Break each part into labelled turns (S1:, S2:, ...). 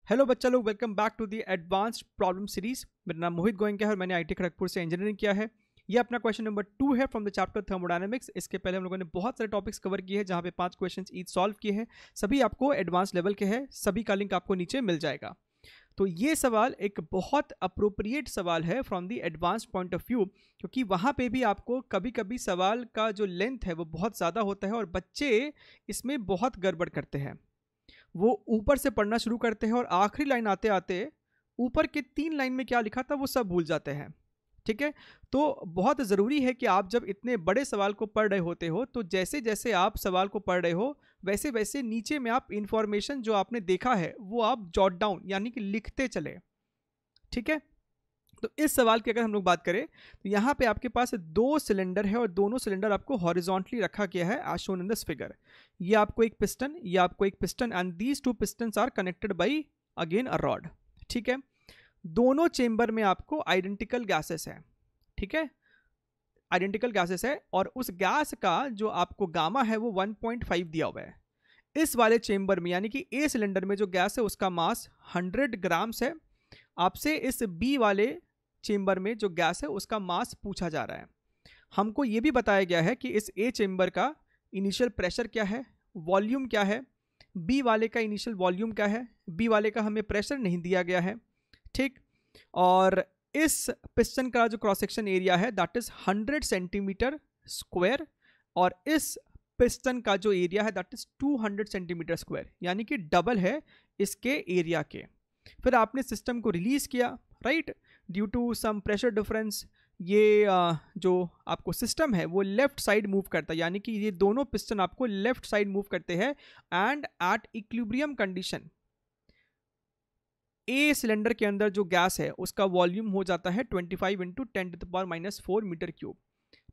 S1: Hello बच्चा लोग, welcome back to the advanced problem series. मेरा नाम मोहित गोयनका है और मैंने आईटी खड़गपुर से इंजीनियरिंग किया है। ये अपना क्वेश्चन नंबर 2 है फ्रॉम द चैप्टर थर्मोडायनेमिक्स। इसके पहले हम लोगों ने बहुत सारे टॉपिक्स कवर किए हैं जहाँ पे 5 क्वेश्चंस ईच सॉल्व किए हैं। सभी आपको एडवांस लेवल के हैं, सभी का लिंक आपको नीचे मिल जाएगा। तो ये सवाल एक बहुत अप्रोप्रिएट सवाल है from the advance point of view, क्योंकि वहाँ पे भी आपको कभी कभी सवाल का जो लेंथ है वो बहुत ज़्यादा होता है और बच्चे इसमें बहुत गड़बड़ करते हैं। वो ऊपर से पढ़ना शुरू करते हैं और आखिरी लाइन आते आते ऊपर के 3 लाइन में क्या लिखा था वो सब भूल जाते हैं। ठीक है, तो बहुत ज़रूरी है कि आप जब इतने बड़े सवाल को पढ़ रहे होते हो तो जैसे जैसे आप सवाल को पढ़ रहे हो वैसे वैसे नीचे में आप इंफॉर्मेशन जो आपने देखा है वो आप जॉट डाउन यानी कि लिखते चले। ठीक है, तो इस सवाल की अगर हम लोग बात करें तो यहाँ पे आपके पास 2 सिलेंडर है और दोनों सिलेंडर आपको हॉरिजॉन्टली रखा गया है as shown in this figure. ये आपको एक पिस्टन, ये आपको एक piston and these 2 pistons are connected by again a rod. ठीक है, दोनों चेंबर में आपको आइडेंटिकल गैसेस है। ठीक है, आइडेंटिकल गैसेस है और उस गैस का जो आपको गामा है वो 1.5 दिया हुआ है। इस वाले चेंबर में यानी कि ए सिलेंडर में जो गैस है उसका मास 100 ग्राम्स है। आपसे इस बी वाले चेंबर में जो गैस है उसका मास पूछा जा रहा है। हमको ये भी बताया गया है कि इस ए चेंबर का इनिशियल प्रेशर क्या है, वॉल्यूम क्या है, बी वाले का इनिशियल वॉल्यूम क्या है, बी वाले का हमें प्रेशर नहीं दिया गया है। ठीक, और इस पिस्टन का जो क्रॉस सेक्शन एरिया है दैट इज 100 सेंटीमीटर स्क्वायर और इस पिस्टन का जो एरिया है दैट इज 200 सेंटीमीटर स्क्वायर, यानी कि डबल है इसके एरिया के। फिर आपने सिस्टम को रिलीज किया, right, due to some pressure difference. ये जो आपको सिस्टम है वो लेफ्ट साइड मूव करता है, यानी कि ये दोनों पिस्टन आपको लेफ्ट साइड मूव करते हैं and at equilibrium condition a cylinder के अंदर जो गैस है उसका वॉल्यूम हो जाता है 25 इंटू 10⁻⁻4 मीटर क्यूब।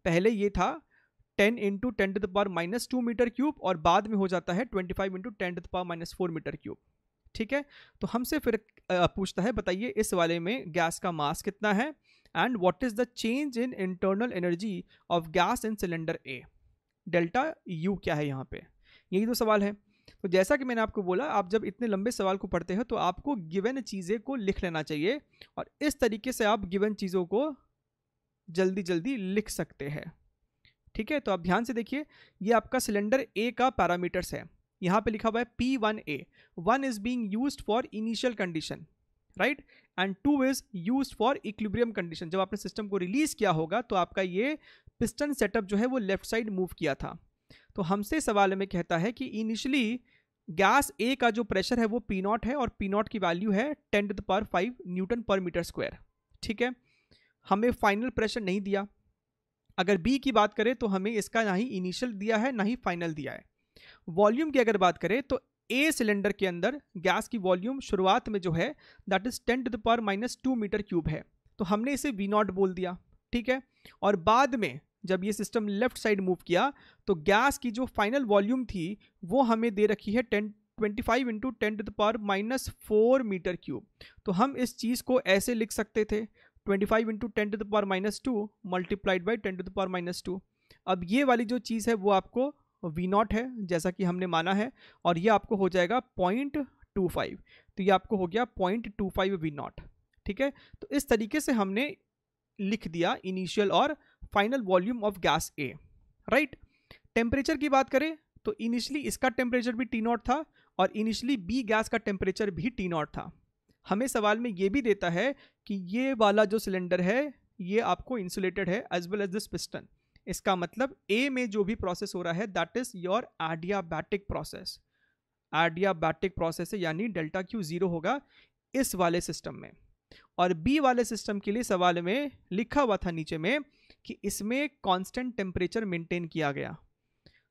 S1: पहले ये था 10 इंटू 10⁻⁻2 मीटर क्यूब और बाद में हो जाता है 25 इंटू 10⁻⁻4 मीटर क्यूब। ठीक है, तो हमसे फिर पूछता है बताइए इस वाले में गैस का मास कितना है and what is the change in internal energy of gas in cylinder A, delta U क्या है यहाँ पे। यही तो सवाल है। तो जैसा कि मैंने आपको बोला, आप जब इतने लंबे सवाल को पढ़ते हो तो आपको गिवन चीज़ें को लिख लेना चाहिए और इस तरीके से आप गिवन चीज़ों को जल्दी जल्दी लिख सकते हैं। ठीक है, तो आप ध्यान से देखिए, ये आपका सिलेंडर ए का पैरामीटर्स है। यहाँ पे लिखा हुआ है P1A, 1 is being used for initial condition, right, and 2 is used for equilibrium condition. जब आपने सिस्टम को रिलीज किया होगा तो आपका ये पिस्टन सेटअप जो है वो लेफ्ट साइड मूव किया था। तो हमसे सवाल में कहता है कि इनिशियली गैस ए का जो प्रेशर है वो P0 है और P0 की वैल्यू है 10⁵ न्यूटन पर मीटर स्क्वायर। ठीक है, हमें फाइनल प्रेशर नहीं दिया। अगर बी की बात करें तो हमें इसका ना ही इनिशियल दिया है ना ही फाइनल दिया है। वॉल्यूम की अगर बात करें तो ए सिलेंडर के अंदर गैस की वॉल्यूम शुरुआत में जो है दैट इज 10⁻⁻2 मीटर क्यूब है, तो हमने इसे V0 बोल दिया। ठीक है, और बाद में जब ये सिस्टम लेफ्ट साइड मूव किया तो गैस की जो फाइनल वॉल्यूम थी वो हमें दे रखी है 25 इंटू 10⁻⁻4 मीटर क्यूब। तो हम इस चीज़ को ऐसे लिख सकते थे 25 इंटू 10⁻⁻2 मल्टीप्लाइड बाई 10⁻⁻2। अब ये वाली जो चीज़ है वो आपको V0 है जैसा कि हमने माना है और ये आपको हो जाएगा 0.25, तो ये आपको हो गया 0.25 V0। ठीक है, तो इस तरीके से हमने लिख दिया इनिशियल और final volume of gas A, right. Temperature की बात करें तो इनिशियली इसका टेम्परेचर भी T0 था और इनिशियली बी गैस का टेम्परेचर भी T0 था। हमें सवाल में ये भी देता है कि ये वाला जो सिलेंडर है ये आपको इंसुलेटेड है as well as this piston. इसका मतलब ए में जो भी प्रोसेस हो रहा है that is your adiabatic process. Adiabatic process है यानी डेल्टा क्यू 0 होगा इस वाले सिस्टम में। और बी वाले सिस्टम के लिए सवाल में लिखा हुआ था नीचे में कि इसमें कांस्टेंट टेम्परेचर मेंटेन किया गया,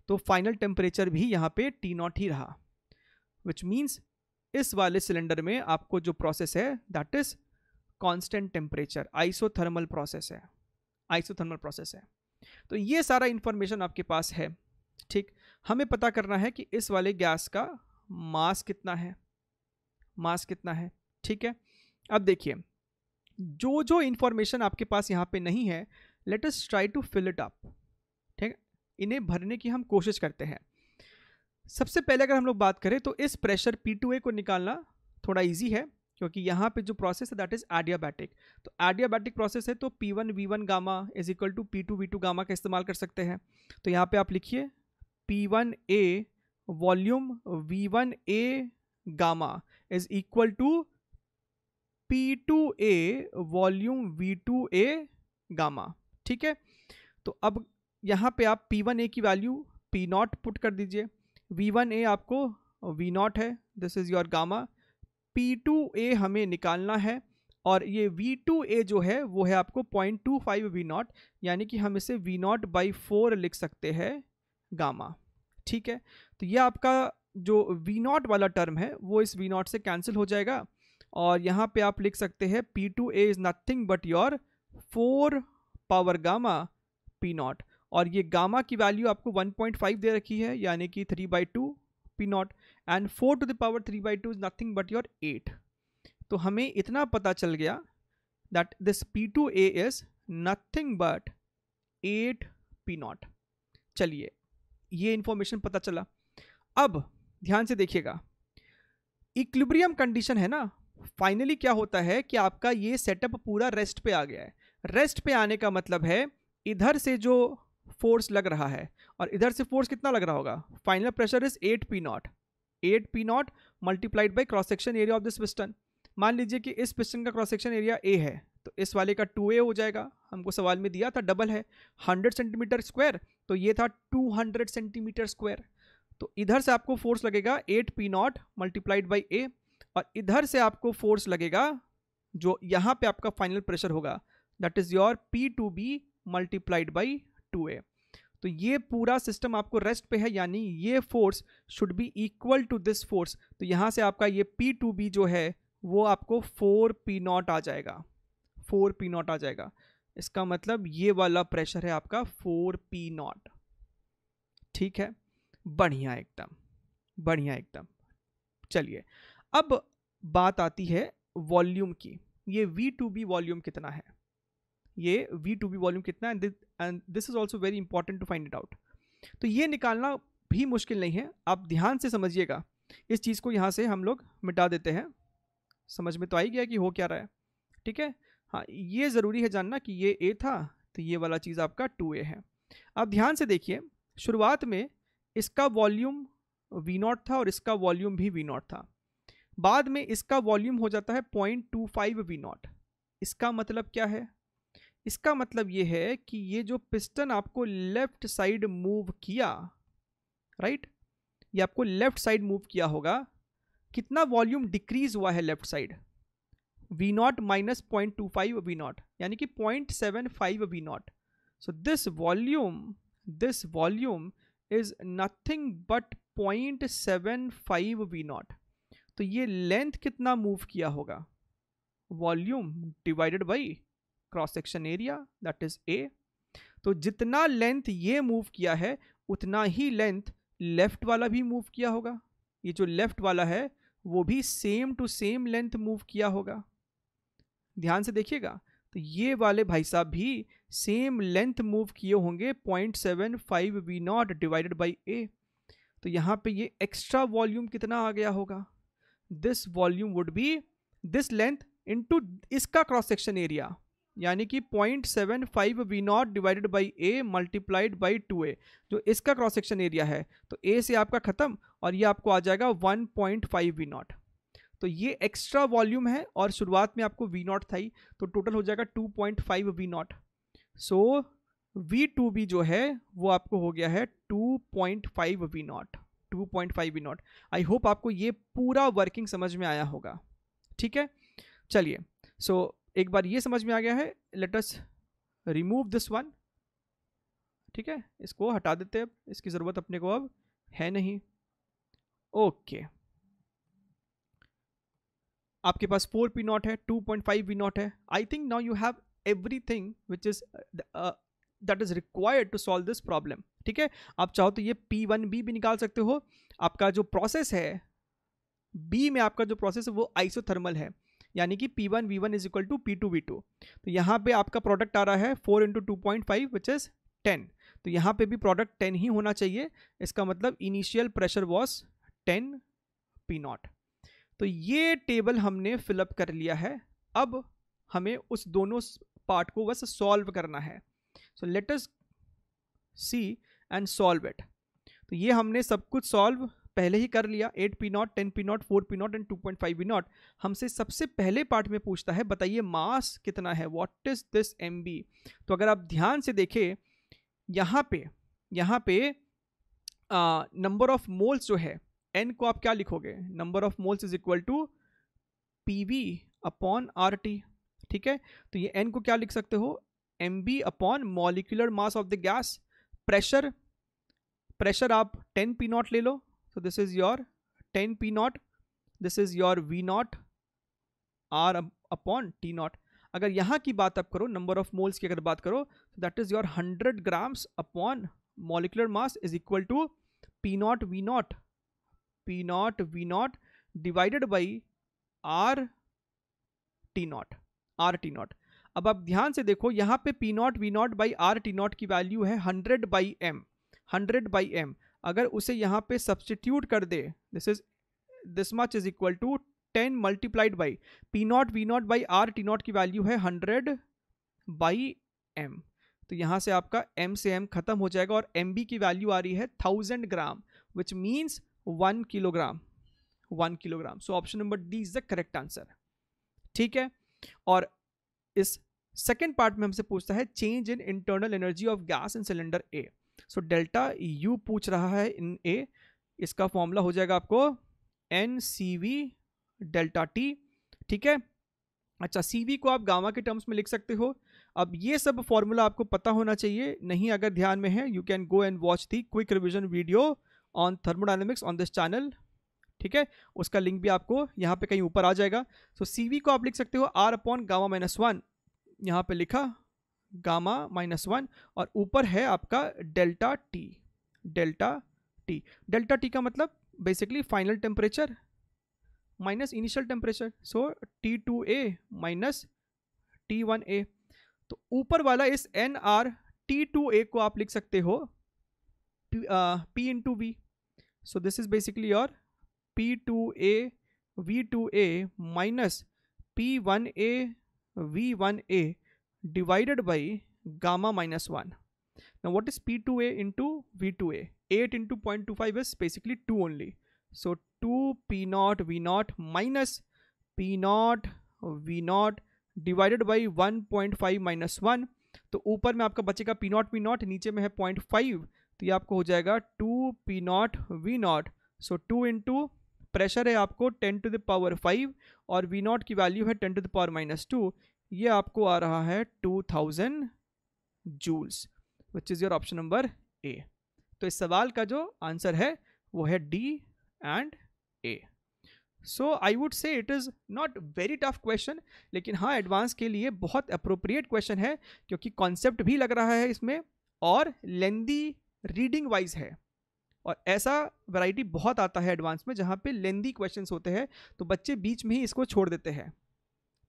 S1: तो फाइनल टेम्परेचर भी यहाँ पे T0 ही रहा, विच मीन्स इस वाले सिलेंडर में आपको जो प्रोसेस है that is constant temperature, isothermal process है, आइसोथर्मल प्रोसेस है। तो ये सारा इंफॉर्मेशन आपके पास है। ठीक, हमें पता करना है कि इस वाले गैस का मास कितना है, मास कितना है। ठीक है, अब देखिए जो जो इंफॉर्मेशन आपके पास यहाँ पे नहीं है let us try to fill it up. ठीक, इन्हें भरने की हम कोशिश करते हैं। सबसे पहले अगर हम लोग बात करें तो इस प्रेशर P2A को निकालना थोड़ा इजी है क्योंकि यहाँ पे जो प्रोसेस है दैट इज एडियाबैटिक। तो एडियाबैटिक प्रोसेस है तो P1V1 gamma is equal to P2V2 gamma का इस्तेमाल कर सकते हैं। तो यहाँ पे आप लिखिए P1A volume V1A gamma is equal to P2A volume V2A gamma. ठीक है, तो अब यहाँ पे आप P1A की वैल्यू P0 पुट कर दीजिए, V1A आपको V0 है, this is your gamma, P2A हमें निकालना है और ये V2A जो है वो है आपको 0.25 V0, यानी कि हम इसे V0/4 लिख सकते हैं गामा। ठीक है, तो ये आपका जो V0 वाला टर्म है वो इस V0 से कैंसिल हो जाएगा और यहाँ पे आप लिख सकते हैं P2A is nothing but your 4 power gamma P0 और ये गामा की वैल्यू आपको 1.5 दे रखी है यानी कि 3/2 P0 and 4 to the power 3/2 is nothing but your 8। तो हमें इतना पता चल गया that this P2A is nothing but 8 P0। चलिए, ये इंफॉर्मेशन पता चला। अब ध्यान से देखिएगा, इक्विलिब्रियम कंडीशन है ना, फाइनली क्या होता है कि आपका ये सेटअप पूरा रेस्ट पे आ गया है। रेस्ट पे आने का मतलब है इधर से जो फोर्स लग रहा है और इधर से फोर्स कितना लग रहा होगा, final pressure is 8 P0, 8 P0 multiplied by cross section area of this piston. मान लीजिए कि इस पिस्टन का क्रॉस सेक्शन एरिया A है तो इस वाले का 2A हो जाएगा, हमको सवाल में दिया था डबल है 100 सेंटीमीटर स्क्वायर, तो ये था 200 सेंटीमीटर स्क्वायर। तो इधर से आपको फोर्स लगेगा 8 P0 मल्टीप्लाइड बाई A और इधर से आपको फोर्स लगेगा जो यहाँ पे आपका फाइनल प्रेशर होगा that is your P2B multiplied by 2A। तो ये पूरा सिस्टम आपको रेस्ट पे है यानी ये force should be equal to this force. तो यहाँ से आपका ये P2B जो है वो आपको 4 P0 आ जाएगा, 4 P0 आ जाएगा। इसका मतलब ये वाला प्रेशर है आपका 4 P0। ठीक है, बढ़िया एकदम, बढ़िया एकदम। चलिए, अब बात आती है वॉल्यूम की। ये V2B वॉल्यूम कितना है, ये V2B वॉल्यूम कितना है, and this is also very important to find it out. तो ये निकालना भी मुश्किल नहीं है, आप ध्यान से समझिएगा। इस चीज़ को यहाँ से हम लोग मिटा देते हैं, समझ में तो आ ही गया कि हो क्या रहा है। ठीक है, हाँ, ये ज़रूरी है जानना कि ये A था तो ये वाला चीज़ आपका 2A है। अब ध्यान से देखिए, शुरुआत में इसका वॉल्यूम V0 था और इसका वॉल्यूम भी V0 था, बाद में इसका वॉल्यूम हो जाता है 0.25 V0। इसका मतलब क्या है, इसका मतलब ये है कि ये जो पिस्टन आपको लेफ्ट साइड मूव किया, राइट, ये आपको लेफ्ट साइड मूव किया होगा, कितना वॉल्यूम डिक्रीज हुआ है left side, V0 minus 0.25 V0 यानी कि 0.75 V0। So this volume is nothing but 0.75 V0। तो ये लेंथ कितना मूव किया होगा, volume divided by cross section area that is A। तो जितना लेंथ ये मूव किया है उतना ही लेंथ लेफ्ट वाला भी मूव किया होगा। ये जो लेफ्ट वाला है वो भी same to same length move किया होगा, ध्यान से देखिएगा। तो ये वाले भाई साहब भी सेम लेंथ मूव किए होंगे 0.75 V0 डिवाइडेड बाई A। तो यहाँ पे ये एक्स्ट्रा वॉल्यूम कितना आ गया होगा, this volume would be this length into इसका क्रॉस सेक्शन एरिया यानी कि 0.75 V0 divided by A multiplied by 2A, जो इसका क्रॉस सेक्शन एरिया है। तो A से आपका खत्म और ये आपको आ जाएगा 1.5 V0। तो ये एक्स्ट्रा वॉल्यूम है और शुरुआत में आपको V0 था ही, तो टोटल हो जाएगा 2.5 V0। सो V2B जो है वो आपको हो गया है 2.5 V0, 2.5 V0। आई होप आपको ये पूरा वर्किंग समझ में आया होगा। ठीक है, चलिए, सो एक बार ये समझ में आ गया है, let us remove this one. ठीक है, इसको हटा देते हैं, अब इसकी ज़रूरत अपने को अब है नहीं। ओके, आपके पास 4 P0 है, 2.5 V0 है। I think now you have everything which is that is required to solve this problem. ठीक है, आप चाहो तो ये P1B भी निकाल सकते हो। आपका जो प्रोसेस है B में, आपका जो प्रोसेस है वो आइसोथर्मल है यानी कि P1V1 is equal to P2V2। तो यहाँ पे आपका प्रोडक्ट आ रहा है 4 × 2.5 विच इज 10। तो यहाँ पे भी प्रोडक्ट 10 ही होना चाहिए, इसका मतलब इनिशियल प्रेशर वॉज 10 P0। तो ये टेबल हमने फिलअप कर लिया है। अब हमें उस दोनों पार्ट को बस सॉल्व करना है। So let us see and solve it. तो ये हमने सब कुछ सॉल्व पहले ही कर लिया, 8 P0, 10 P0, 4 P0 and 2.5 V0। हमसे सबसे पहले पार्ट में पूछता है बताइए मास कितना है, व्हाट इज दिस mb। तो अगर आप ध्यान से देखें यहाँ पे नंबर ऑफ मोल्स जो है, n को आप क्या लिखोगे, number of moles is equal to pv upon RT। ठीक है, तो ये n को क्या लिख सकते हो, mb upon molecular mass of the gas. Pressure आप 10 P0 ले लो, so this is your 10 P0, this is your V0 R upon T0। अगर यहाँ की बात आप करो, नंबर ऑफ मोल्स की अगर बात करो, तो that is your 100 grams upon molecular mass is equal to P0 V0 divided by R T0। अब आप ध्यान से देखो यहाँ पे P0 V0 by R T0 की वैल्यू है 100 बाई m। अगर उसे यहाँ पे सब्सटीट्यूट कर दे, this much is equal to 10 multiplied by P0 V0 by R T0 की वैल्यू है 100 बाई m। तो यहाँ से आपका m से m खत्म हो जाएगा और mb की वैल्यू आ रही है 1000 gram, which means 1 kilogram. So option number D is the correct answer. ठीक है, और इस सेकेंड पार्ट में हमसे पूछता है change in internal energy of gas in cylinder A. So delta U पूछ रहा है इन ए, इसका फॉर्मूला हो जाएगा आपको NCV डेल्टा टी। ठीक है, अच्छा CV को आप गामा के टर्म्स में लिख सकते हो। अब ये सब फॉर्मूला आपको पता होना चाहिए, नहीं अगर ध्यान में है you can go and watch the quick revision video on thermodynamics on this channel. ठीक है, उसका लिंक भी आपको यहाँ पे कहीं ऊपर आ जाएगा। सो CV को आप लिख सकते हो R अपॉन गामा माइनस 1, यहाँ पे लिखा गामा माइनस 1, और ऊपर है आपका डेल्टा टी का मतलब basically final temperature minus initial temperature, so T2A minus T1A। तो ऊपर वाला इस NR T2A को आप लिख सकते हो P into V। So this is basically your P2A V2A minus P1A V1A divided by gamma minus 1. Now what is P2A into V2A? 8 into 0.25 is basically 2 only. So 2 P0 V0 minus P0 V0 divided by 1.5 minus 1. तो ऊपर में आपका बचेगा P0 V0, नीचे में है 0.5, तो ये आपको हो जाएगा 2 P0 V0। सो 2 इंटू प्रेशर है आपको 10 to the power 5 और V0 की वैल्यू है 10 to the power minus 2, ये आपको आ रहा है 2000 joules, which is your option number A. तो इस सवाल का जो आंसर है वो है D and A. So I would say it is not very tough question, लेकिन हाँ एडवांस के लिए बहुत अप्रोप्रिएट क्वेश्चन है, क्योंकि कॉन्सेप्ट भी लग रहा है इसमें और लेंदी रीडिंग वाइज है। और ऐसा वैरायटी बहुत आता है एडवांस में जहाँ पे लेंदी क्वेश्चंस होते हैं, तो बच्चे बीच में ही इसको छोड़ देते हैं।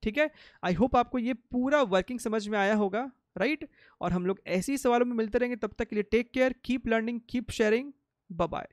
S1: ठीक है, आई होप आपको ये पूरा वर्किंग समझ में आया होगा, राइट? और हम लोग ऐसे ही सवालों में मिलते रहेंगे, तब तक के लिए take care, keep learning, keep sharing, bye bye.